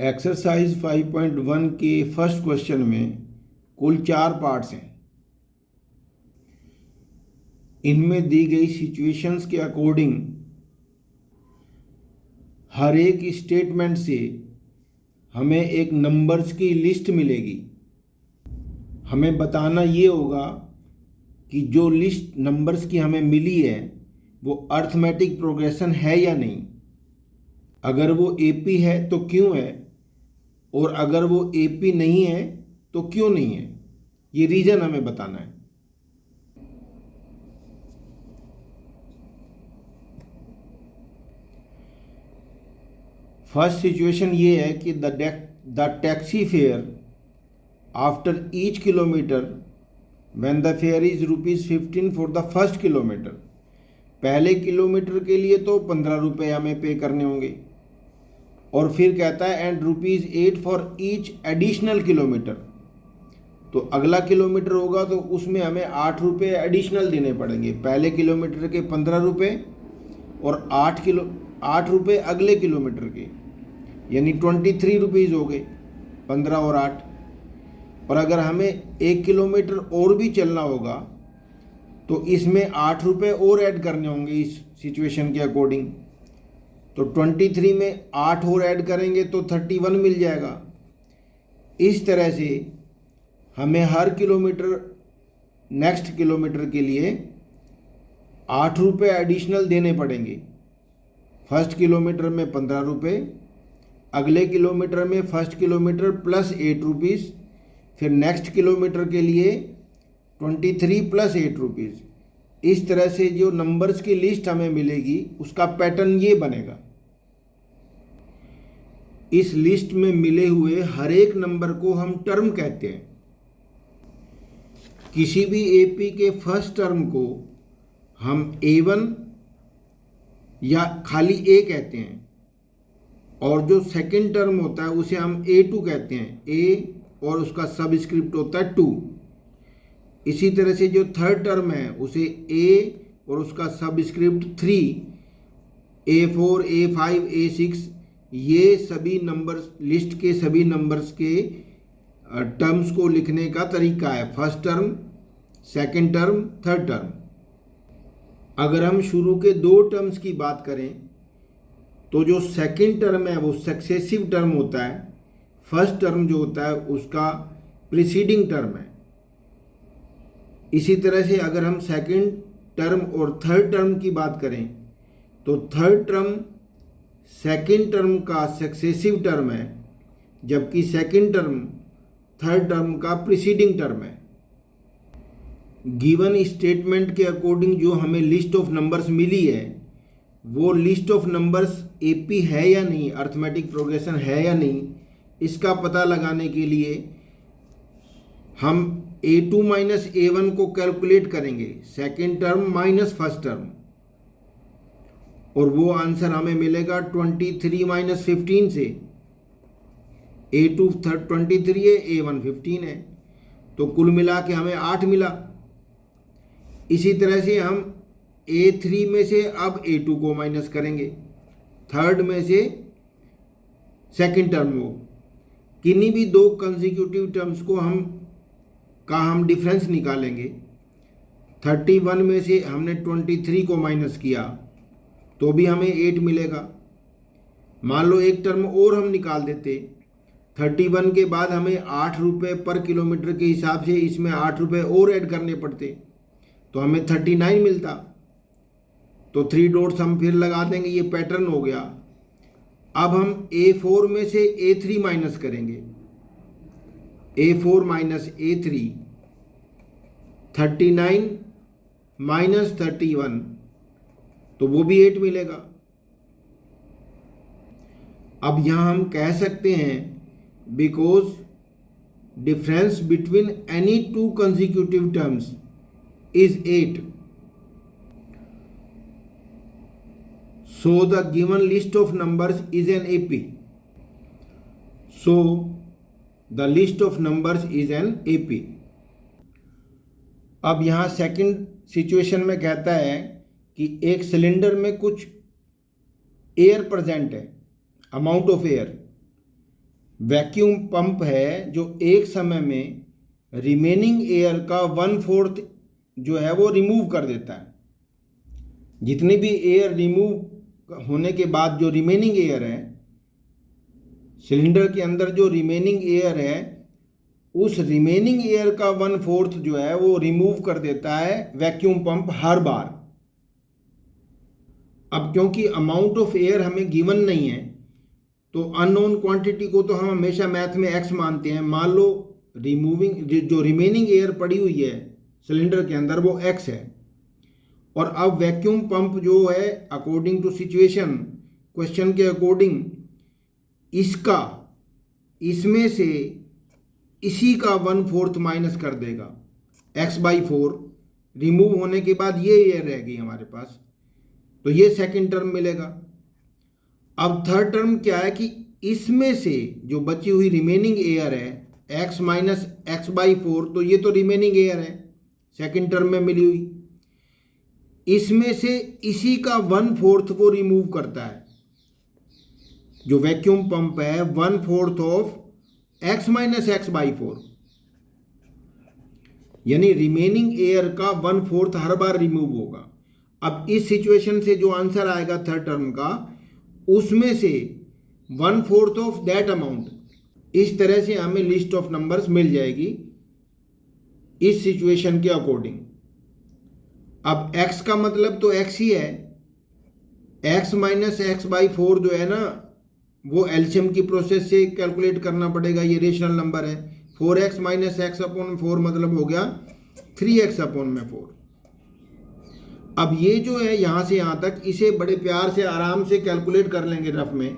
Exercise 5.1 के first question में कुल 4 पार्ट्स हैं। इनमें दी गई सिचुएशंस के अकॉर्डिंग हर एक स्टेटमेंट से हमें एक नंबर्स की लिस्ट मिलेगी। हमें बताना ये होगा कि जो लिस्ट नंबर्स की हमें मिली है वो अर्थमेटिक प्रोग्रेशन है या नहीं। अगर वो एपी है तो क्यों है, और अगर वो एपी नहीं है तो क्यों नहीं है, ये रीज़न हमें बताना है। फर्स्ट सिचुएशन ये है कि the taxi fare after each kilometre when the fair is ₹15 for the first kilometre. पहले किलोमीटर के लिए तो 15 रुपये हमें पे करने होंगे, और फिर कहता है and ₹8 for each additional kilometre. तो अगला किलोमीटर होगा तो उसमें हमें 8 रुपये एडिशनल देने पड़ेंगे। पहले किलोमीटर के 15 रुपये और 8 रुपये अगले किलोमीटर के, यानी 23 रुपीज़ हो गए, 15 और 8। और अगर हमें 1 किलोमीटर और भी चलना होगा तो इसमें 8 रुपये और ऐड करने होंगे इस सिचुएशन के अकॉर्डिंग। तो 23 में 8 और ऐड करेंगे तो 31 मिल जाएगा। इस तरह से हमें हर किलोमीटर नेक्स्ट किलोमीटर के लिए 8 रुपये एडिशनल देने पड़ेंगे। फर्स्ट किलोमीटर में 15 रुपये, अगले किलोमीटर में फर्स्ट किलोमीटर प्लस 8 रुपीज़, फिर नेक्स्ट किलोमीटर के लिए 23 प्लस 8 रुपीज़। इस तरह से जो नंबर्स की लिस्ट हमें मिलेगी उसका पैटर्न ये बनेगा। इस लिस्ट में मिले हुए हर एक नंबर को हम टर्म कहते हैं। किसी भी एपी के फर्स्ट टर्म को हम A1 या खाली A कहते हैं, और जो सेकंड टर्म होता है उसे हम A2 कहते हैं, A और उसका सबस्क्रिप्ट होता है 2। इसी तरह से जो थर्ड टर्म है उसे A और उसका सबस्क्रिप्ट 3, A4, A5, A6, ये सभी नंबर्स लिस्ट के सभी नंबर्स के टर्म्स को लिखने का तरीका है। First term, second term, third term. अगर हम शुरू के 2 टर्म्स की बात करें तो जो सेकंड टर्म है वो सक्सेसिव टर्म होता है, फर्स्ट टर्म जो होता है उसका प्रीसीडिंग टर्म है। इसी तरह से अगर हम सेकंड टर्म और थर्ड टर्म की बात करें तो थर्ड टर्म सेकंड टर्म का सक्सेसिव टर्म है, जबकि सेकंड टर्म थर्ड टर्म का प्रीसीडिंग टर्म है। गिवन स्टेटमेंट के अकॉर्डिंग जो हमें लिस्ट ऑफ नंबर्स मिली है वो लिस्ट ऑफ नंबर्स एपी है या नहीं, अर्थमेटिक प्रोग्रेशन है या नहीं, इसका पता लगाने के लिए हम A2 माइनस A1 को कैलकुलेट करेंगे, second term minus first term, और वो आंसर हमें मिलेगा 23 माइनस 15 से। A2 23 है, A1 15 है, तो कुल मिला के हमें 8 मिला। इसी तरह से हम A3 में से अब A2 को माइनस करेंगे, थर्ड में से सेकंड टर्म को। किन्हीं भी 2 कंसेक्यूटिव टर्म्स को हम डिफरेंस निकालेंगे। 31 में से हमने 23 को माइनस किया तो भी हमें 8 मिलेगा। मान लो एक टर्म और हम निकाल देते, 31 के बाद हमें 8 रुपये पर किलोमीटर के हिसाब से इसमें 8 रुपये और ऐड करने पड़ते तो हमें 39 मिलता। तो 3 डॉट्स हम फिर लगा देंगे, ये पैटर्न हो गया। अब हम A4 में से A3 माइनस करेंगे, A4 माइनस A3, 39 माइनस 31, तो वो भी 8 मिलेगा। अब यहाँ हम कह सकते हैं because difference between any 2 consecutive terms is 8, so the given list of numbers is an AP. So the list of numbers is an AP. अब यहाँ सेकंड सिचुएशन में कहता है कि एक सिलेंडर में कुछ एयर प्रेजेंट है, amount of air, vacuum pump है जो एक समय में रिमेनिंग एयर का 1/4 जो है वो रिमूव कर देता है। जितनी भी एयर रिमूव होने के बाद जो रिमेनिंग एयर है, सिलेंडर के अंदर जो रिमेनिंग एयर है, उस रिमेनिंग एयर का 1/4 जो है वो रिमूव कर देता है वैक्यूम पंप हर बार। अब क्योंकि अमाउंट ऑफ एयर हमें गिवन नहीं है, तो अननोन क्वांटिटी को तो हम हमेशा मैथ में एक्स मानते हैं। मान लो जो रिमेनिंग एयर पड़ी हुई है सिलेंडर के अंदर वो एक्स है, और अब वैक्यूम पंप जो है अकॉर्डिंग टू सिचुएशन, क्वेश्चन के अकॉर्डिंग, इसमें से इसी का 1/4 माइनस कर देगा। x/4 रिमूव होने के बाद ये एयर रह गई हमारे पास, तो ये सेकंड टर्म मिलेगा। अब थर्ड टर्म क्या है कि इसमें से जो बची हुई रिमेनिंग एयर है x माइनस x/4, तो ये तो रिमेनिंग एयर है सेकंड टर्म में मिली हुई, इसमें से इसी का 1/4 वो रिमूव करता है। जो वैक्यूम पंप है 1/4 ऑफ x माइनस x/4, यानी रिमेनिंग एयर का 1/4 हर बार रिमूव होगा। अब इस सिचुएशन से जो आंसर आएगा थर्ड टर्म का, उसमें से 1/4 ऑफ दैट अमाउंट, इस तरह से हमें लिस्ट ऑफ नंबर्स मिल जाएगी इस सिचुएशन के अकॉर्डिंग। अब x का मतलब तो x ही है, x माइनस x/4 जो है ना वो एलसीएम की प्रोसेस से कैलकुलेट करना पड़ेगा। ये रेशनल नंबर है। 4x माइनस x/4 मतलब हो गया 3x/4। अब ये जो है यहाँ से यहाँ तक, इसे बड़े प्यार से आराम से कैलकुलेट कर लेंगे रफ में।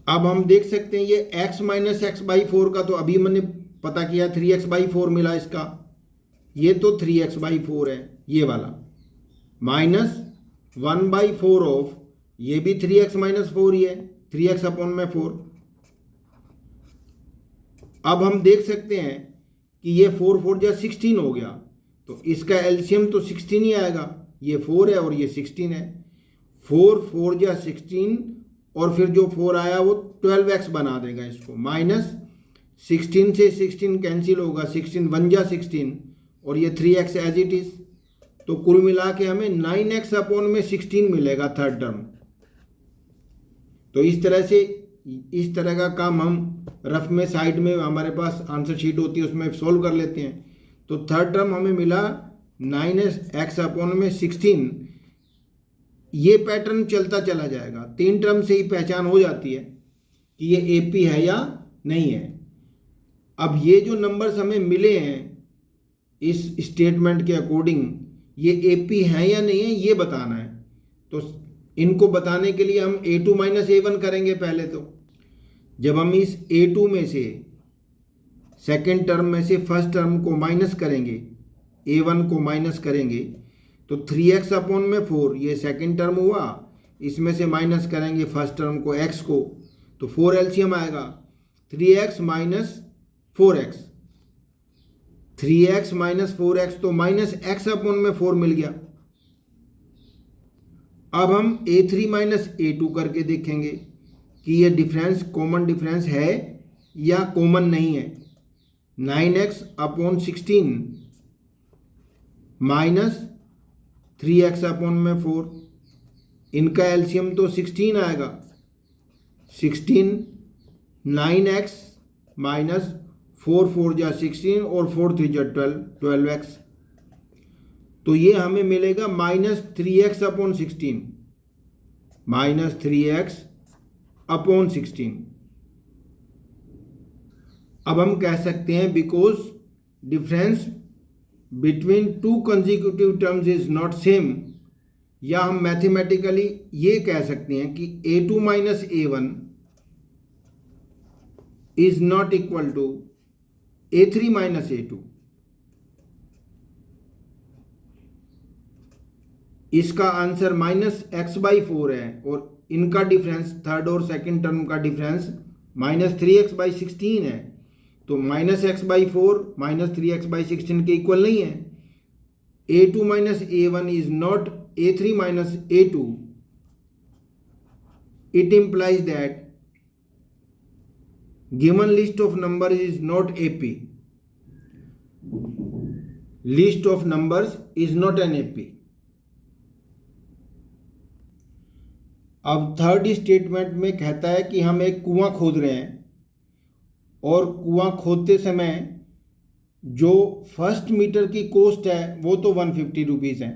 अब हम देख सकते हैं ये x माइनस x/4 का तो अभी मैंने पता किया 3x/4 मिला इसका, ये तो 3x/4 है ये वाला, माइनस 1/4 ऑफ ये भी 3x माइनस 4 ही है, 3x/4। अब हम देख सकते हैं कि ये 4 4 जा 16 हो गया, तो इसका एलसीएम तो 16 ही आएगा। ये 4 है और ये 16 है, 4 4 जा 16, और फिर जो 4 आया वो 12x बना देगा इसको। माइनस 16 से 16 कैंसिल होगा, 16 1 जा 16, और ये 3x एज इट इज। तो कुल मिला के हमें 9x/16 मिलेगा थर्ड टर्म। तो इस तरह का काम हम रफ में साइड में हमारे पास आंसर शीट होती है उसमें सॉल्व कर लेते हैं। तो थर्ड टर्म हमें मिला 9x/16। ये पैटर्न चलता चला जाएगा, 3 टर्म से ही पहचान हो जाती है कि ये एपी है या नहीं है। अब ये जो नंबर्स हमें मिले हैं इस स्टेटमेंट के अकॉर्डिंग, ये एपी है या नहीं है ये बताना है। तो इनको बताने के लिए हम a2 माइनस a1 करेंगे पहले। तो जब हम इस a2 में से सेकेंड टर्म में से फर्स्ट टर्म को माइनस करेंगे, a1 को माइनस करेंगे, तो 3x/4 ये सेकेंड टर्म हुआ, इसमें से माइनस करेंगे फर्स्ट टर्म को x को, तो 4 एलसीएम आएगा। 3x minus 4x, 3x minus 4x तो माइनस x/4 मिल गया। अब हम a3 माइनस a2 करके देखेंगे कि ये डिफरेंस कॉमन डिफरेंस है या कॉमन नहीं है। 9x/16 माइनस 3x/4, इनका एलसीएम तो 16 आएगा। 16, 9x माइनस 4 4 जा 16 और 4 3 जा 12x। तो ये हमें मिलेगा माइनस 3x/16, माइनस 3x/16। अब हम कह सकते हैं because difference between 2 consecutive terms is not same, या हम मैथमेटिकली ये कह सकते हैं कि a2 minus a1 is not equal to a3 minus a2। इसका आंसर माइनस x/4 है और इनका डिफरेंस थर्ड और सेकंड टर्म का डिफरेंस माइनस 3x/16 है। तो माइनस x/4 माइनस 3x/16 के इक्वल नहीं है। a2 minus a1 is not a3 minus a2। it implies that given list of numbers is not AP. List of numbers is not an AP. अब third statement में कहता है कि हम एक कुआं खोद रहे हैं और कुआं खोदते समय जो फर्स्ट मीटर की कॉस्ट है वो तो 150 रुपीज़ है,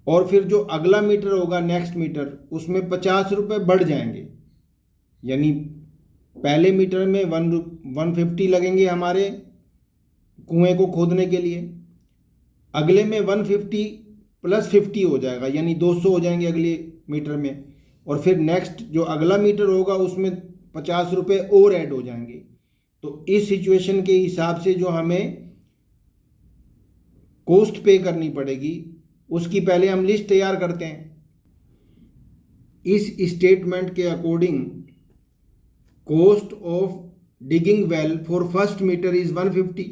और फिर जो अगला मीटर होगा नेक्स्ट मीटर उसमें 50 रुपये बढ़ जाएंगे, यानी पहले मीटर में 150 लगेंगे हमारे कुएं को खोदने के लिए, अगले में 150 प्लस 50 हो जाएगा यानी 200 हो जाएंगे अगले मीटर में, और फिर नेक्स्ट जो अगला मीटर होगा उसमें 50 रुपये और ऐड हो जाएंगे। तो इस सिचुएशन के हिसाब से जो हमें कॉस्ट पे करनी पड़ेगी उसकी पहले हम लिस्ट तैयार करते हैं। इस स्टेटमेंट के according cost of digging well for first meter is 150,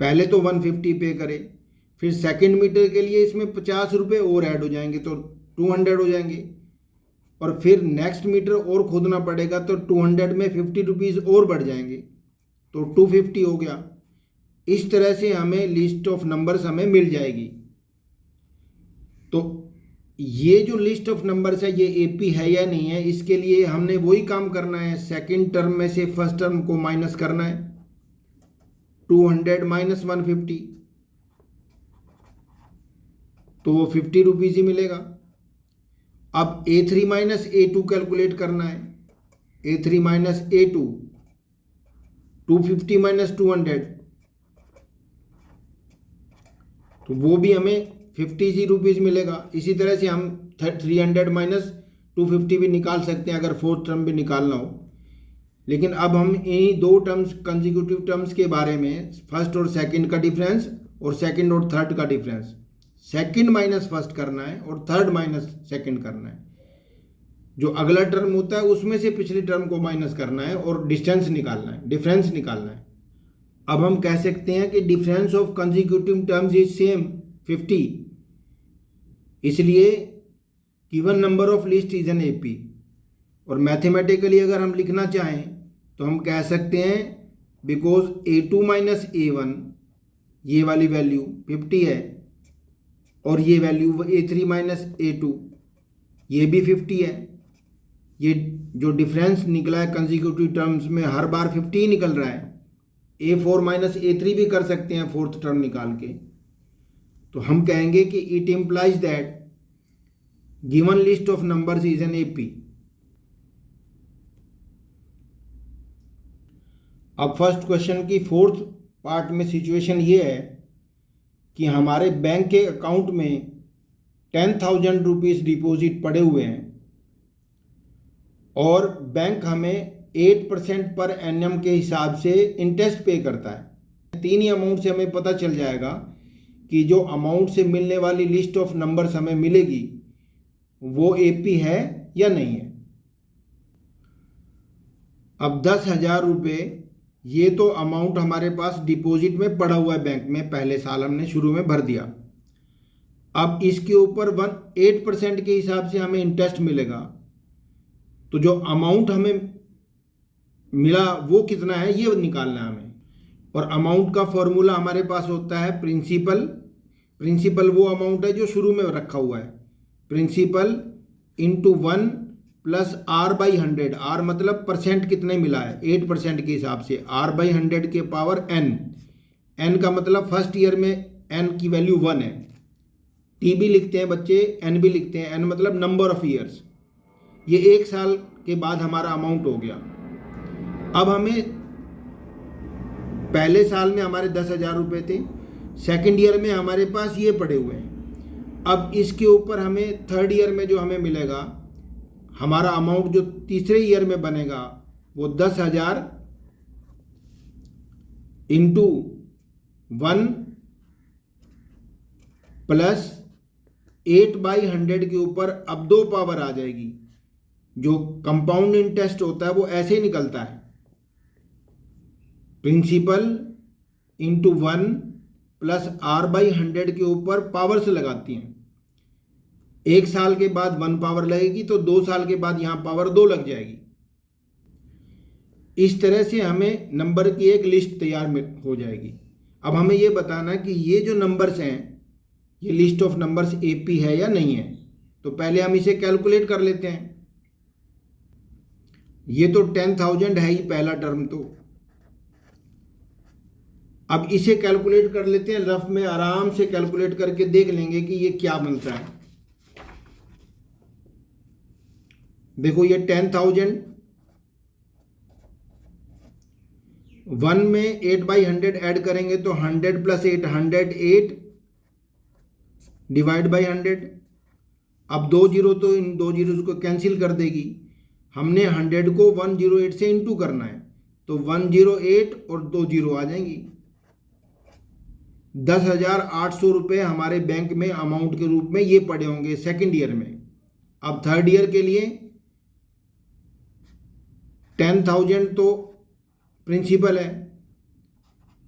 पहले तो 150 पे करें, फिर सेकंड मीटर के लिए इसमें 50 रुपये और ऐड हो जाएंगे तो 200 हो जाएंगे, और फिर नेक्स्ट मीटर और खोदना पड़ेगा तो 200 में 50 रुपीज़ और बढ़ जाएंगे तो 250 हो गया। इस तरह से हमें लिस्ट ऑफ नंबर्स हमें मिल जाएगी। तो ये जो लिस्ट ऑफ नंबर्स है ये एपी है या नहीं है, इसके लिए हमने वही काम करना है, सेकंड टर्म में से फर्स्ट टर्म को माइनस करना है, 200 माइनस 150 तो वो 50 रुपीज़ ही मिलेगा। अब A3 माइनस A2 कैलकुलेट करना है, A3 माइनस A2 250 माइनस 200 तो वो भी हमें 50 रुपीज़ मिलेगा। इसी तरह से हम 300 माइनस 250 भी निकाल सकते हैं अगर फोर्थ टर्म भी निकालना हो, लेकिन अब हम इन्हीं दो टर्म्स कंसेक्यूटिव टर्म्स के बारे में, फर्स्ट और सेकंड का डिफरेंस और सेकंड और थर्ड का डिफरेंस, सेकंड माइनस फर्स्ट करना है और थर्ड माइनस सेकंड करना है, जो अगला टर्म होता है उसमें से पिछले टर्म को माइनस करना है और डिस्टेंस निकालना है, डिफरेंस निकालना है। अब हम कह सकते हैं कि difference of consecutive terms is same 50, इसलिए given number of list is an AP. और मैथमेटिकली अगर हम लिखना चाहें तो हम कह सकते हैं बिकॉज A2 माइनस A1 ये वाली वैल्यू 50 है और ये वैल्यू A3 माइनस A2 ये भी 50 है, ये जो डिफरेंस निकला है कंसेक्यूटिव टर्म्स में हर बार 50 ही निकल रहा है। A4 माइनस A3 भी कर सकते हैं फोर्थ टर्म निकाल के, तो हम कहेंगे कि it implies that given list of numbers is an AP. अब फर्स्ट क्वेश्चन की फोर्थ पार्ट में सिचुएशन ये है कि हमारे बैंक के अकाउंट में 10,000 रुपीज़ डिपॉजिट पड़े हुए हैं और बैंक हमें 8% पर एनएम के हिसाब से इंटरेस्ट पे करता है। तीन ही अमाउंट से हमें पता चल जाएगा कि जो अमाउंट से मिलने वाली लिस्ट ऑफ नंबर्स हमें मिलेगी वो एपी है या नहीं है। अब 10,000 रुपये ये तो अमाउंट हमारे पास डिपॉजिट में पड़ा हुआ है बैंक में, पहले साल हमने शुरू में भर दिया। अब इसके ऊपर 8% के हिसाब से हमें इंटरेस्ट मिलेगा, तो जो अमाउंट हमें मिला वो कितना है ये निकालना है हमें। और अमाउंट का फॉर्मूला हमारे पास होता है प्रिंसिपल वो अमाउंट है जो शुरू में रखा हुआ है, principal into 1 plus R/100, R मतलब परसेंट कितने मिला है 8% के हिसाब से, R/100 के पावर n का मतलब फर्स्ट ईयर में n की वैल्यू 1 है, T भी लिखते हैं बच्चे, n भी लिखते हैं, n मतलब नंबर ऑफ ईयर्स। ये एक साल के बाद हमारा अमाउंट हो गया। अब हमें पहले साल में हमारे 10,000 रुपये थे, सेकंड ईयर में हमारे पास ये पड़े हुए हैं। अब इसके ऊपर हमें थर्ड ईयर में जो हमें मिलेगा, हमारा अमाउंट जो तीसरे ईयर में बनेगा वो 10,000 इंटू 1 प्लस 8/100 के ऊपर अब 2 पावर आ जाएगी। जो कंपाउंड इंटरेस्ट होता है वो ऐसे ही निकलता है, प्रिंसिपल इंटू 1 प्लस R/100 के ऊपर पावर्स लगाती हैं। 1 साल के बाद 1 पावर लगेगी तो 2 साल के बाद यहाँ पावर 2 लग जाएगी। इस तरह से हमें नंबर की एक लिस्ट तैयार हो जाएगी। अब हमें ये बताना कि ये जो नंबर्स हैं ये लिस्ट ऑफ नंबर्स एपी है या नहीं है। तो पहले हम इसे कैलकुलेट कर लेते हैं। ये तो 10,000 है ही पहला टर्म। तो अब इसे कैलकुलेट कर लेते हैं, रफ में आराम से कैलकुलेट करके देख लेंगे कि ये क्या मिलता है। देखो ये 10,000 1 में 8/100 ऐड करेंगे तो 100 + 8 108 डिवाइड बाई 100। अब 2 जीरो तो इन 2 जीरो को कैंसिल कर देगी। हमने 100 को 108 से इंटू करना है तो 108 और 2 जीरो आ जाएंगी। 10,800 रुपये हमारे बैंक में अमाउंट के रूप में ये पड़े होंगे सेकेंड ईयर में। अब थर्ड ईयर के लिए 10,000 तो प्रिंसिपल है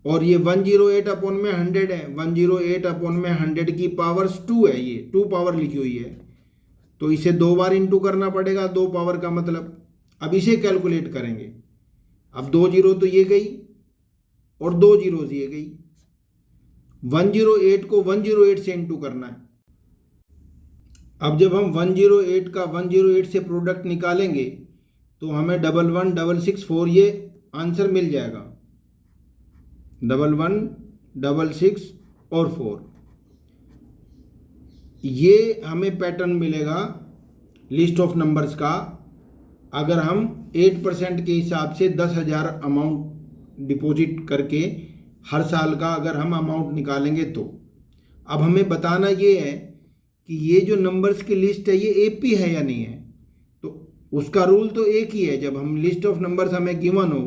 और ये 108 अपॉन में 100 है। 108 अपॉन में 100 की पावर्स 2 है, ये 2 पावर लिखी हुई है तो इसे 2 बार इंटू करना पड़ेगा, 2 पावर का मतलब। अब इसे कैलकुलेट करेंगे। अब 2 जीरो तो ये गई और 2 जीरोज ये गई। 108 को 108 से इंटू करना है। अब जब हम 108 का 108 से प्रोडक्ट निकालेंगे तो हमें 11,166,4 ये आंसर मिल जाएगा। 11,166 और 4 ये हमें पैटर्न मिलेगा लिस्ट ऑफ नंबर्स का। अगर हम 8% के हिसाब से 10,000 अमाउंट डिपॉजिट करके हर साल का अगर हम अमाउंट निकालेंगे तो। अब हमें बताना ये है कि ये जो नंबर्स की लिस्ट है ये एपी है या नहीं है। तो उसका रूल तो एक ही है, जब हम लिस्ट ऑफ नंबर्स हमें गिवन हो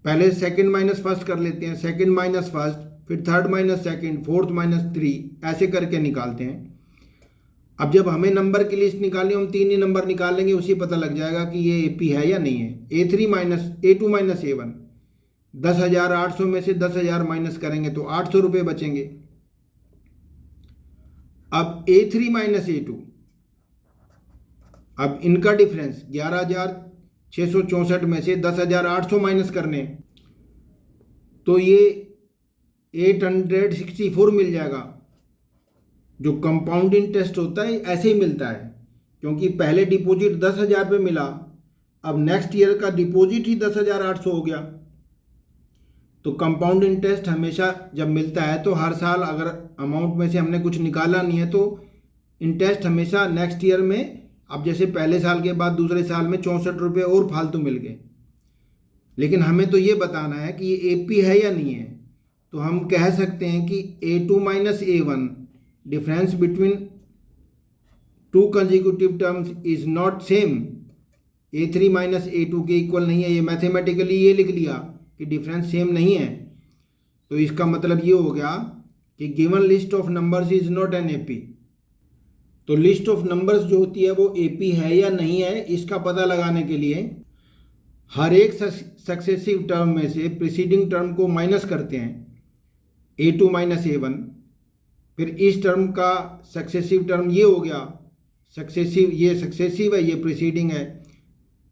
पहले सेकंड माइनस फर्स्ट कर लेते हैं, सेकंड माइनस फर्स्ट, फिर third minus second, fourth minus 3, ऐसे करके निकालते हैं। अब जब हमें नंबर की लिस्ट निकालनी, हम 3 ही नंबर निकालेंगे, उसी पता लग जाएगा कि ये एपी है या नहीं है। A2 माइनस A1, 10,800 में से 10,000 माइनस करेंगे तो 800 रुपये बचेंगे। अब A3 माइनस A2, अब इनका डिफरेंस 11,664 में से 10,800 माइनस करने तो ये 864 मिल जाएगा। जो कंपाउंड इंटरेस्ट होता है ऐसे ही मिलता है, क्योंकि पहले डिपॉजिट 10,000 पे मिला, अब नेक्स्ट ईयर का डिपॉजिट ही 10,800 हो गया। तो कंपाउंड इंटरेस्ट हमेशा जब मिलता है तो हर साल अगर अमाउंट में से हमने कुछ निकाला नहीं है तो इंटरेस्ट हमेशा नेक्स्ट ईयर में, अब जैसे पहले साल के बाद दूसरे साल में 64 रुपये और फालतू मिल गए। लेकिन हमें तो ये बताना है कि ये एपी है या नहीं है। तो हम कह सकते हैं कि A2 minus A1 difference between 2 consecutive terms is not same. A3 minus A2 के इक्वल नहीं है। ये मैथमेटिकली ये लिख लिया कि डिफरेंस सेम नहीं है, तो इसका मतलब ये हो गया कि given list of numbers is not an AP. तो लिस्ट ऑफ नंबर्स जो होती है वो एपी है या नहीं है, इसका पता लगाने के लिए हर एक सक्सेसिव टर्म में से प्रीसीडिंग टर्म को माइनस करते हैं, A2 माइनस A1। फिर इस टर्म का सक्सेसिव टर्म ये हो गया, सक्सेसिव, ये सक्सेसिव है, ये प्रीसीडिंग है,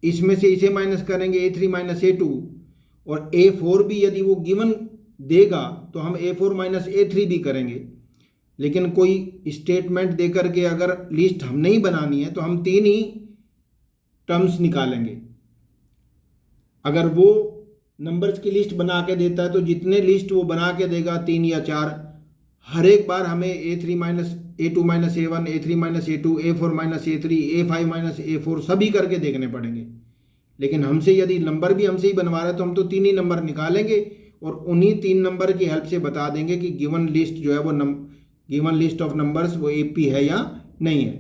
इसमें से इसे माइनस करेंगे A3 माइनस A2। और A4 भी यदि वो गिवन देगा तो हम A4 माइनस A3 भी करेंगे। लेकिन कोई स्टेटमेंट देकर के अगर लिस्ट हम नहीं बनानी है तो हम 3 ही टर्म्स निकालेंगे। अगर वो नंबर्स की लिस्ट बना के देता है तो जितने लिस्ट वो बना के देगा 3 या 4, हर एक बार हमें A2 minus A1, A3 minus A2, A4 minus A3, A5 minus A4 सभी करके देखने पड़ेंगे। लेकिन हमसे यदि नंबर भी हमसे ही बनवा रहे हैं तो हम तो 3 ही नंबर निकालेंगे और उन्हीं 3 नंबर की हेल्प से बता देंगे कि गिवन लिस्ट जो है वो गिवन लिस्ट ऑफ नंबर्स वो एपी है या नहीं है।